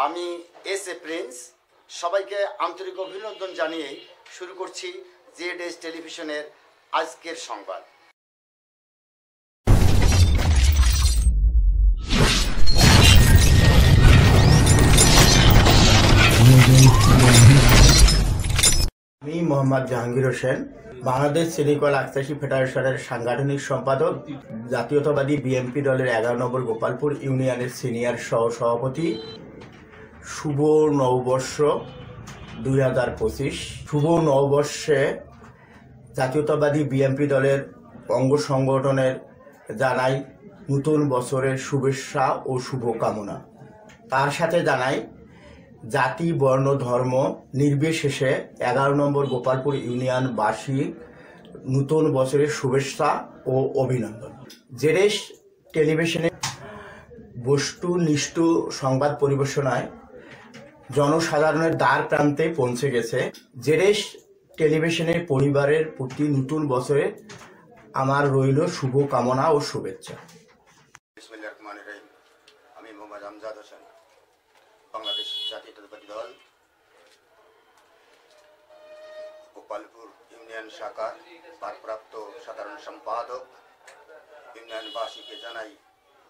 আমি S A Prince সবাইকে আন্তরিক অভিনন্দন জানিয়ে শুরু করছি জেড টেলিভিশনের আজকের সংবাদ। আমি মোহাম্মদ জাহাঙ্গীর হোসেন, বাংলাদেশ সিলিকন আক্তাসী ফেডারেশনের সাংগঠনিক সম্পাদক, জাতীয়তাবাদী বিএনপি দলের 11 নম্বর গোপালপুর ইউনিয়নের সিনিয়র সহ সভাপতি। শুভ নববর্ষ 2025। শুভ নববর্ষে জাতীয়তাবাদী বিএনপি দলের অঙ্গ সংগঠনের জানাই নতুন বছরের শুভেচ্ছা ও শুভকামনা। তার সাথে জানাই জাতি, বর্ণ, ধর্ম নির্বিশেষে 11 নম্বর গোপালপুর ইউনিয়নবাসী নতুন বছরের শুভেচ্ছা ও অভিনন্দন। জেড টেলিভিশনে বস্তুনিষ্ঠ সংবাদ পরিবেশনায় জনসাধারণের দ্বার প্রান্তে পৌঁছে গেছে। জেড টেলিভিশনের পরিবারের প্রতি নতুন বছরে আমার রইল শুভ কামনা ও শুভেচ্ছা। আমি মোহাম্মদ আমজাদ হোসেন, বাংলাদেশ জাতীয়তাবাদী দল গোপালপুর ইউনিয়ন শাখার ভারপ্রাপ্ত সাধারণ সম্পাদক। ইউনিয়নবাসীকে জানাই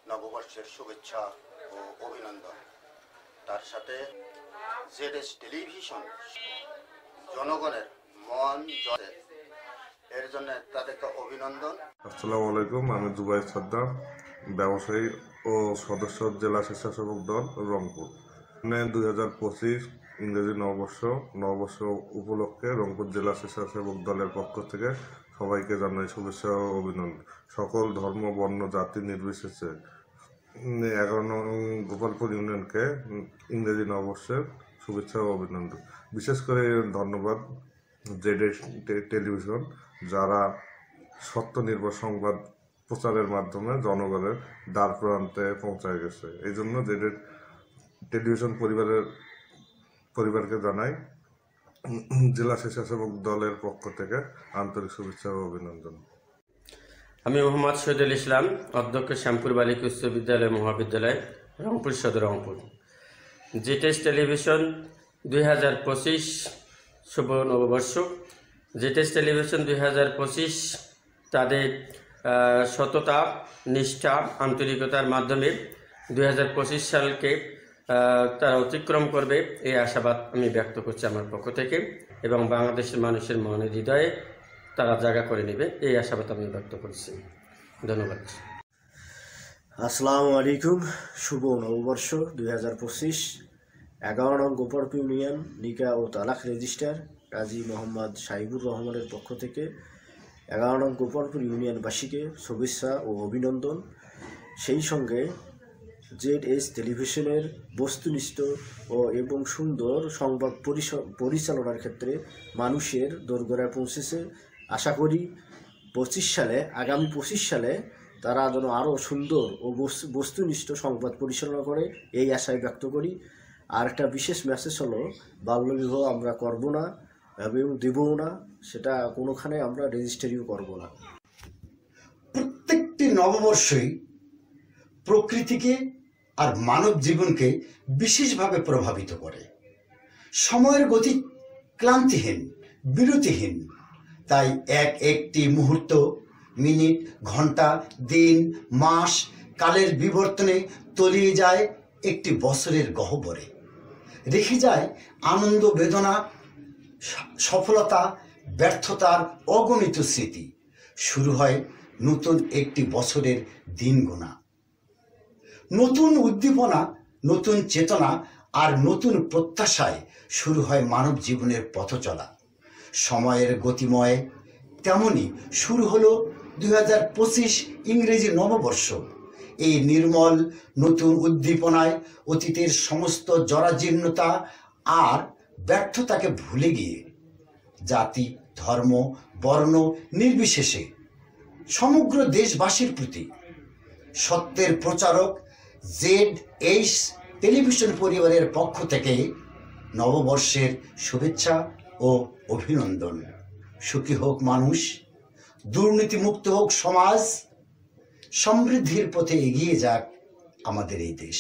নববর্ষের শুভেচ্ছা ও অভিনন্দন। তার সাথে জেড টেলিভিশন জনগণের মন জয়ে এর জন্য তাদেরকে অভিনন্দন। আসসালামু আলাইকুম, আমি জুবাইর সাদ্দাম, ব্যবসায়ী ও সদস্য জেলা স্বেচ্ছাসেবক দল রংপুর। 2025 ইংরেজি নববর্ষ উপলক্ষে রংপুর জেলা স্বেচ্ছাসেবক দলের পক্ষ থেকে সবাইকে জানাই শুভেচ্ছা ও অভিনন্দন। সকল ধর্ম, বর্ণ, জাতি নির্বিশেষে 11 গোপালপুর ইউনিয়নকে ইংরেজি নববর্ষের শুভেচ্ছা ও অভিনন্দন। বিশেষ করে ধন্যবাদ জেড টেলিভিশন, যারা সত্য নির্ভর সংবাদ প্রচারের মাধ্যমে জনগণের দ্বার প্রান্তে পৌঁছায় গেছে। এই জন্য জেড টেলিভিশন পরিবারকে জানাই জেলা স্বেচ্ছাসেবক দলের পক্ষ থেকে আন্তরিক শুভেচ্ছা ও অভিনন্দন। আমি মোহাম্মদ শহীদুল ইসলাম, অধ্যক্ষ শ্যামপুর বালিকা উচ্চ বিদ্যালয় মহাবিদ্যালয়, রংপুর সদর রংপুর। জেড টেলিভিশন 2025 শুভ নববর্ষ। জেড টেলিভিশন 2025 তাদের সততা, নিষ্ঠা, আন্তরিকতার মাধ্যমে 2025 সালকে তারা অতিক্রম করবে, এই আশাবাদ আমি ব্যক্ত করছি আমার পক্ষ থেকে, এবং বাংলাদেশের মানুষের মনে হৃদয়ে তারা জায়গা করে নেবে, এই আশাবাদ আমি ব্যক্ত করছি। ধন্যবাদ। আসসালামু আলাইকুম, শুভ নববর্ষ 2025। 11 নং গোপালপুর ইউনিয়ন নিকা ও তালাক রেজিস্ট্রার কাজী মোহাম্মদ সাইবুর রহমানের পক্ষ থেকে 11 নং গোপালপুর ইউনিয়নবাসীকে শুভেচ্ছা ও অভিনন্দন। সেই সঙ্গে জেড টেলিভিশনের বস্তুনিষ্ঠ এবং সুন্দর সংবাদ পরিচালনার ক্ষেত্রে মানুষের দোরগোড়ায় পৌঁছেছে। আশা করি আগামী 25 সালে তারা যেন আরও সুন্দর ও বস্তুনিষ্ঠ সংবাদ পরিচালনা করে, এই আশায় ব্যক্ত করি। আর একটা বিশেষ মেসেজ হলো, বাল্যবিবাহ আমরা করব না এবং দেবও না, সেটা কোনোখানে আমরা রেজিস্ট্রিও করব না। প্রত্যেকটি নববর্ষই প্রকৃতিকে আর মানব জীবনকে বিশেষভাবে প্রভাবিত করে। সময়ের গতি ক্লান্তিহীন, বিরতিহীন। তাই একটি মুহূর্ত, মিনিট, ঘন্টা, দিন, মাস, কালের বিবর্তনে তলিয়ে যায় একটি বছরের গহ্বরে। রেখে যায় আনন্দ, বেদনা, সফলতা, ব্যর্থতার অগণিত স্মৃতি। শুরু হয় নতুন একটি বছরের দিন গোনা। নতুন উদ্দীপনা, নতুন চেতনা আর নতুন প্রত্যাশায় শুরু হয় মানব জীবনের পথ চলা। সময়ের গতিময় তেমনি শুরু হলো 2025 ইংরেজি নববর্ষ। এই নির্মল নতুন উদ্দীপনায় অতীতের সমস্ত জরাজীর্ণতা আর ব্যর্থতাকে ভুলে গিয়ে জাতি, ধর্ম, বর্ণ নির্বিশেষে সমগ্র দেশবাসীর প্রতি সত্যের প্রচারক জেড টেলিভিশন পরিবারের পক্ষ থেকে নববর্ষের শুভেচ্ছা ও অভিনন্দন। সুখী হোক মানুষ, দুর্নীতিমুক্ত হোক সমাজ, সমৃদ্ধির পথে এগিয়ে যাক আমাদের এই দেশ।